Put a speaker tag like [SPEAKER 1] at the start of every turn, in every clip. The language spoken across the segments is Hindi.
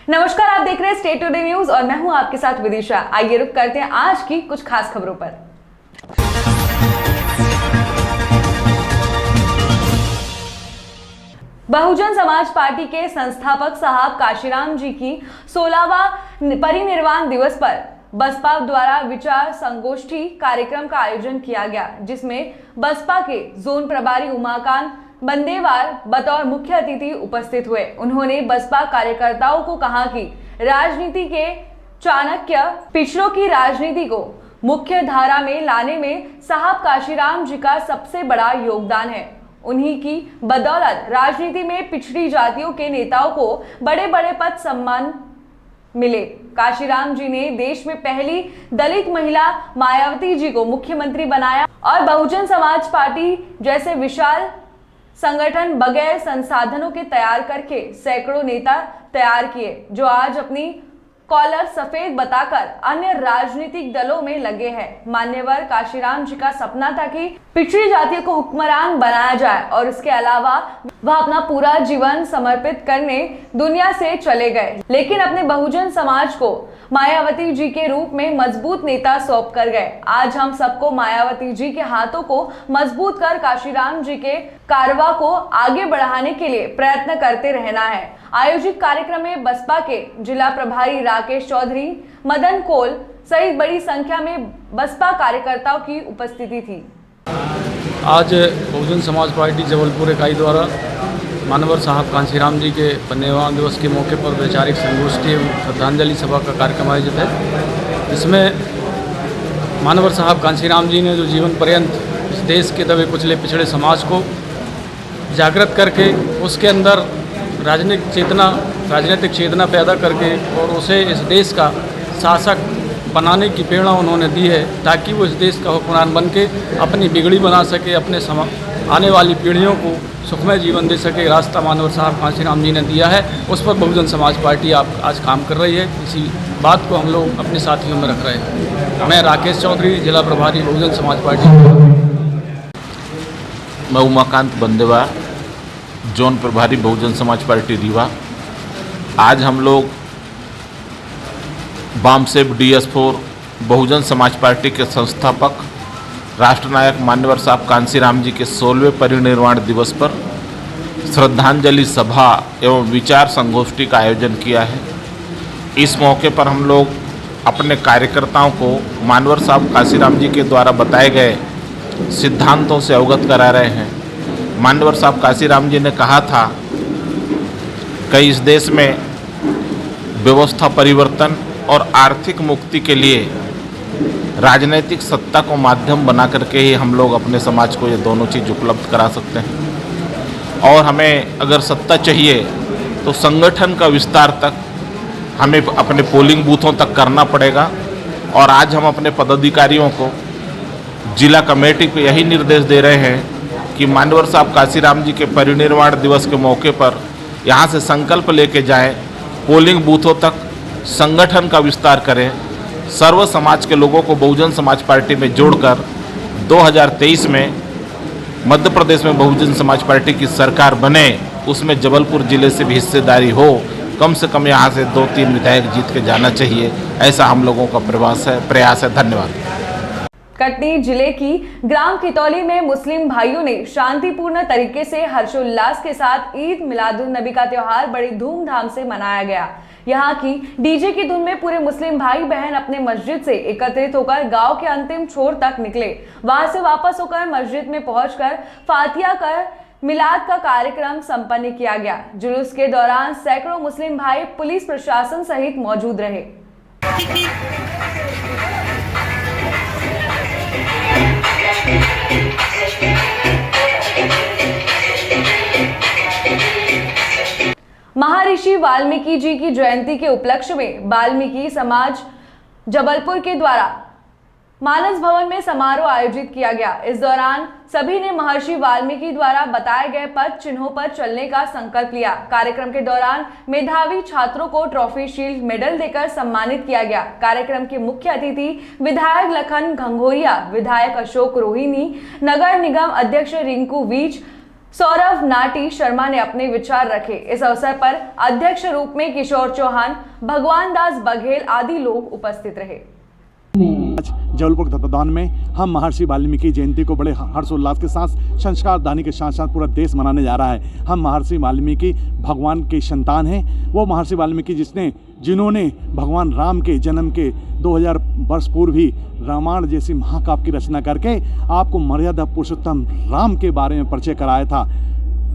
[SPEAKER 1] नमस्कार, आप देख रहे हैं स्टेट टुडे न्यूज और मैं हूं आपके साथ विदिशा। आइए रुक करते हैं आज की कुछ खास खबरों पर। बहुजन समाज पार्टी के संस्थापक साहब काशीराम जी की 16वां परिनिर्वाण दिवस पर बसपा द्वारा विचार संगोष्ठी कार्यक्रम का आयोजन किया गया, जिसमें बसपा के जोन प्रभारी उमाकांत बंदेवार बतौर मुख्य अतिथि उपस्थित हुए। उन्होंने बसपा कार्यकर्ताओं को कहा कि राजनीति के चाणक्य पिछड़ों की राजनीति को मुख्य धारा में लाने में साहब काशीराम जी का सबसे बड़ा योगदान है। उन्हीं की बदौलत राजनीति में पिछड़ी जातियों के नेताओं को बड़े बड़े पद सम्मान मिले। काशीराम जी ने देश में पहली दलित महिला मायावती जी को मुख्यमंत्री बनाया और बहुजन समाज पार्टी जैसे विशाल संगठन बगैर संसाधनों के तैयार करके सैकड़ों नेता तैयार किए, जो आज अपनी कॉलर सफेद बताकर अन्य राजनीतिक दलों में लगे हैं। मान्यवर काशीराम जी का सपना था कि पिछड़ी जातियों को हुक्मरान बनाया जाए और इसके अलावा वह अपना पूरा जीवन समर्पित करने दुनिया से चले गए, लेकिन अपने बहुजन समाज को मायावती जी के रूप में मजबूत नेता सौंप कर गए। आज हम सबको मायावती जी के हाथों को मजबूत कर काशीराम जी के कारवा को आगे बढ़ाने के लिए प्रयत्न करते रहना है। आयोजित कार्यक्रम में बसपा के जिला प्रभारी राकेश चौधरी, मदन कोल सहित बड़ी संख्या में बसपा कार्यकर्ताओं की उपस्थिति थी।
[SPEAKER 2] आज बहुजन समाज पार्टी जबलपुर इकाई द्वारा मानवर साहब कांशीराम जी के परिनिर्वाण दिवस के मौके पर वैचारिक संगोष्ठी एवं श्रद्धांजलि सभा का कार्यक्रम आयोजित है। इसमें मानवर साहब कांशीराम जी ने जो जीवन पर्यंत इस देश के दबे कुचले पिछड़े समाज को जागृत करके उसके अंदर राजनीतिक चेतना पैदा करके और उसे इस देश का शासक बनाने की प्रेरणा उन्होंने दी है, ताकि वो इस देश का हुक्मरान बन के अपनी बिगड़ी बना सके, अपने आने वाली पीढ़ियों को सुखमय जीवन दे सके। रास्ता मानवर साहब कांशीराम जी ने दिया है, उस पर बहुजन समाज पार्टी आज काम कर रही है। इसी बात को हम लोग अपने साथियों में रख रहे हैं। मैं राकेश चौधरी, जिला प्रभारी बहुजन समाज पार्टी।
[SPEAKER 3] मैं उमाकांत बंदेवार, जोन प्रभारी बहुजन समाज पार्टी रीवा। आज हम लोग बामसेब DS4 बहुजन समाज पार्टी के संस्थापक राष्ट्रनायक मान्यवर साहब कांशीराम जी के 16वें परिनिर्वाण दिवस पर श्रद्धांजलि सभा एवं विचार संगोष्ठी का आयोजन किया है। इस मौके पर हम लोग अपने कार्यकर्ताओं को मान्यवर साहब कांशीराम जी के द्वारा बताए गए सिद्धांतों से अवगत करा रहे हैं। मान्यवर साहब कांशीराम जी ने कहा था कि इस देश में व्यवस्था परिवर्तन और आर्थिक मुक्ति के लिए राजनीतिक सत्ता को माध्यम बना करके ही हम लोग अपने समाज को ये दोनों चीज़ उपलब्ध करा सकते हैं। और हमें अगर सत्ता चाहिए तो संगठन का विस्तार तक हमें अपने पोलिंग बूथों तक करना पड़ेगा। और आज हम अपने पदाधिकारियों को, जिला कमेटी को यही निर्देश दे रहे हैं कि मान्यवर साहब कांशीराम जी के परिनिर्वाण दिवस के मौके पर यहाँ से संकल्प लेके जाएं, पोलिंग बूथों तक संगठन का विस्तार करें, सर्व समाज के लोगों को बहुजन समाज पार्टी में जोड़कर 2023 में मध्य प्रदेश में बहुजन समाज पार्टी की सरकार बने, उसमें जबलपुर जिले से भी हिस्सेदारी हो। कम से कम यहाँ से 2-3 विधायक जीत के जाना चाहिए, ऐसा हम लोगों का प्रयास है। धन्यवाद।
[SPEAKER 1] कटनी जिले की ग्राम कितौली में मुस्लिम भाइयों ने शांतिपूर्ण तरीके से हर्षोल्लास के साथ ईद मिलादुन नबी का त्योहार बड़ी धूमधाम से मनाया गया। यहाँ की डीजे की धुन में पूरे मुस्लिम भाई बहन अपने मस्जिद से एकत्रित होकर गांव के अंतिम छोर तक निकले। वहां से वापस होकर मस्जिद में पहुंचकर फातिया कर मिलाद का कार्यक्रम संपन्न किया गया। जुलूस के दौरान सैकड़ों मुस्लिम भाई पुलिस प्रशासन सहित मौजूद रहे। महर्षि वाल्मीकि जी की जयंती के उपलक्ष्य में वाल्मीकि समाज जबलपुर के द्वारा मानस भवन में समारोह आयोजित किया गया। इस दौरान सभी ने महर्षि वाल्मीकि द्वारा बताए गए पद चिन्हों पर चलने का संकल्प लिया। कार्यक्रम के दौरान मेधावी छात्रों को ट्रॉफी, शील्ड, मेडल देकर सम्मानित किया गया। कार्यक्रम के मुख्य अतिथि विधायक लखन घंघोरिया, विधायक अशोक रोहिणी, नगर निगम अध्यक्ष रिंकू वीज, सौरभ नाटी शर्मा ने अपने विचार रखे। इस अवसर पर अध्यक्ष रूप में किशोर चौहान, भगवान दास बघेल आदि लोग उपस्थित रहे।
[SPEAKER 4] आज जबलपुर के तत्वाधान में हम महर्षि वाल्मीकि जयंती को बड़े हर्षोल्लास के साथ, संस्कार दानी के साथ साथ पूरा देश मनाने जा रहा है। हम महर्षि वाल्मीकि भगवान के संतान हैं। वो महर्षि वाल्मीकि जिन्होंने भगवान राम के जन्म के 2000 वर्ष पूर्व ही रामायण जैसी महाकाव्य की रचना करके आपको मर्यादा पुरुषोत्तम राम के बारे में परिचय कराया था।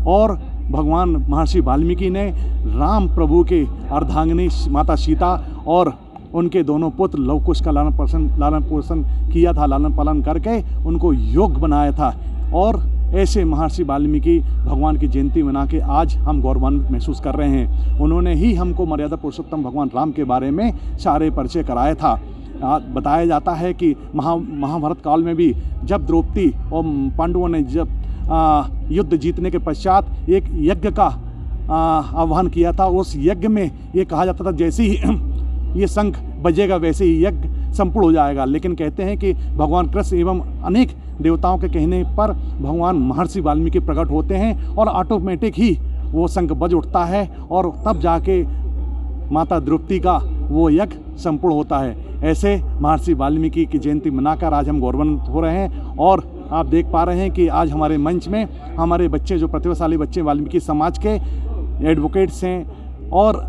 [SPEAKER 4] और भगवान महर्षि वाल्मीकि ने राम प्रभु के अर्धांगिनी माता सीता और उनके दोनों पुत्र लव कुश का लालन पोषण किया था, लालन पालन करके उनको योग्य बनाया था। और ऐसे महर्षि वाल्मीकि भगवान की जयंती मना के आज हम गौरवान्वित महसूस कर रहे हैं। उन्होंने ही हमको मर्यादा पुरुषोत्तम भगवान राम के बारे में सारे परिचय कराया था। बताया जाता है कि महाभारत काल में भी जब द्रौपदी और पांडवों ने जब युद्ध जीतने के पश्चात एक यज्ञ का आह्वान किया था, उस यज्ञ में ये कहा जाता था जैसे ही ये शंख बजेगा वैसे ही यज्ञ संपूर्ण हो जाएगा। लेकिन कहते हैं कि भगवान कृष्ण एवं अनेक देवताओं के कहने पर भगवान महर्षि वाल्मीकि प्रकट होते हैं और ऑटोमेटिक ही वो शंख बज उठता है और तब जाके माता द्रौपदी का वो यज्ञ संपूर्ण होता है। ऐसे महर्षि वाल्मीकि की जयंती मनाकर आज हम गौरवान्वित हो रहे हैं। और आप देख पा रहे हैं कि आज हमारे मंच में हमारे बच्चे, जो प्रतिभाशाली बच्चे वाल्मीकि समाज के एडवोकेट्स हैं और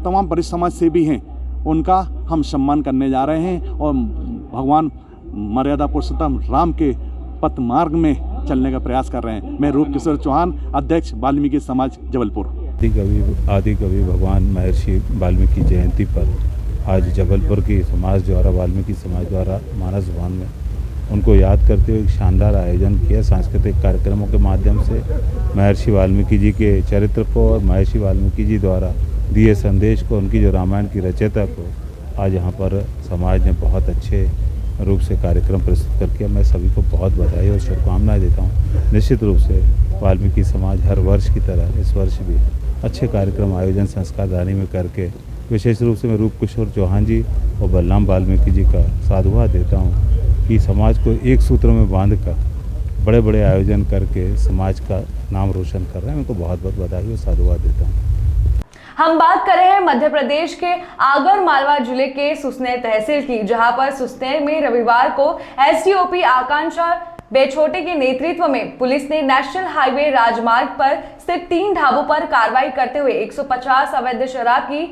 [SPEAKER 4] तमाम वरिष्ठ समाज सेवी हैं, उनका हम सम्मान करने जा रहे हैं और भगवान मर्यादा पुरुषोत्तम राम के पथ मार्ग में चलने का प्रयास कर रहे हैं। मैं रूप किशोर चौहान, अध्यक्ष वाल्मीकि समाज जबलपुर।
[SPEAKER 5] आदि कवि भगवान महर्षि वाल्मीकि जयंती पर आज जबलपुर की समाज द्वारा, वाल्मीकि समाज द्वारा मानस भवन में उनको याद करते हुए एक शानदार आयोजन किया। सांस्कृतिक कार्यक्रमों के माध्यम से महर्षि वाल्मीकि जी के चरित्र को और महर्षि वाल्मीकि जी द्वारा दिए संदेश को, उनकी जो रामायण की रचयिता को आज यहाँ पर समाज ने बहुत अच्छे रूप से कार्यक्रम प्रस्तुत करके मैं सभी को बहुत बधाई और शुभकामनाएं देता हूँ। निश्चित रूप से वाल्मीकि समाज हर वर्ष की तरह इस वर्ष भी अच्छे कार्यक्रम आयोजन संस्कार दानी में करके, विशेष रूप से मैं रूप किशोर चौहान जी और बलराम वाल्मीकि जी का साधुवाद देता हूँ कि समाज को एक सूत्र में बांध कर बड़े बड़े आयोजन करके समाज का नाम रोशन कर रहे हैं। उनको बहुत बहुत बधाई और साधुवाद देता हूँ।
[SPEAKER 1] हम बात कर रहे हैं मध्य प्रदेश के आगर मालवा जिले के सुसनेर तहसील की, जहां पर सुसनेर में रविवार को एसडीओपी आकांक्षा बेछोटे के नेतृत्व में पुलिस ने नेशनल हाईवे राजमार्ग पर स्थित 3 ढाबों पर कार्रवाई करते हुए 150 अवैध शराब की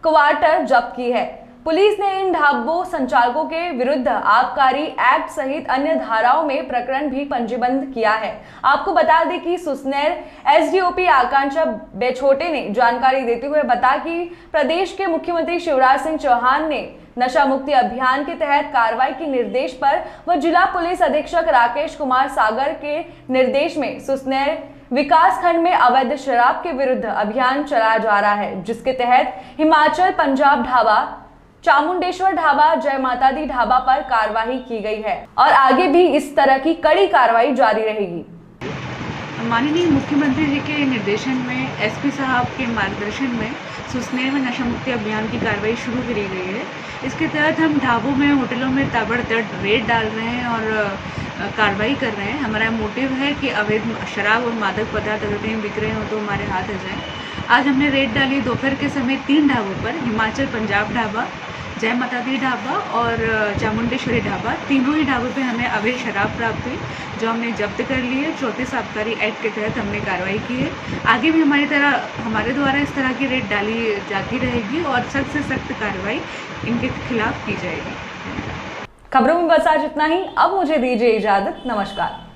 [SPEAKER 1] क्वार्टर जब्त की है। पुलिस ने इन ढाबों संचालकों के विरुद्ध आबकारी एक्ट सहित अन्य धाराओं में प्रकरण भी पंजीबद्ध किया है। आपको बता दें कि सुसनेर एसडीओपी आकांक्षा बेछोटे ने जानकारी देते हुए बताया कि प्रदेश के मुख्यमंत्री शिवराज सिंह चौहान ने नशा मुक्ति अभियान के तहत कार्रवाई के निर्देश पर व जिला पुलिस अधीक्षक राकेश कुमार सागर के निर्देश में सुसनेर विकास खंड में अवैध शराब के विरुद्ध अभियान चलाया जा रहा है, जिसके तहत हिमाचल पंजाब ढाबा, चामुंडेश्वर ढाबा, जय माता दी ढाबा पर कार्रवाई की गई है और आगे भी इस तरह की कड़ी कार्रवाई जारी रहेगी।
[SPEAKER 6] माननीय मुख्यमंत्री जी के निर्देशन में एसपी साहब के मार्गदर्शन में सुसनेर में नशा मुक्ति अभियान की कार्रवाई शुरू करी गई है। इसके तहत हम ढाबों में, होटलों में ताबड़तोड़ रेड डाल रहे हैं और कार्रवाई कर रहे हैं। हमारा मोटिव है कि अवैध शराब और मादक पदार्थ अगर कहीं बिक रहे हो तो हमारे हाथ आ जाए। आज हमने रेड डाली दोपहर के समय 3 ढाबों पर, हिमाचल पंजाब ढाबा, जय माता दी ढाबा और चामुंडेश्वरी ढाबा। तीनों ही ढाबों पे हमें अवैध शराब प्राप्त हुई जो हमने जब्त कर ली है। 34 आबकारी एक्ट के तहत हमने कार्रवाई की है। आगे भी हमारे द्वारा इस तरह की रेड डाली जाती रहेगी और सख्त से सख्त कार्रवाई इनके खिलाफ की जाएगी।
[SPEAKER 1] खबरों में बस आज इतना ही। अब मुझे दीजिए इजाजत। नमस्कार।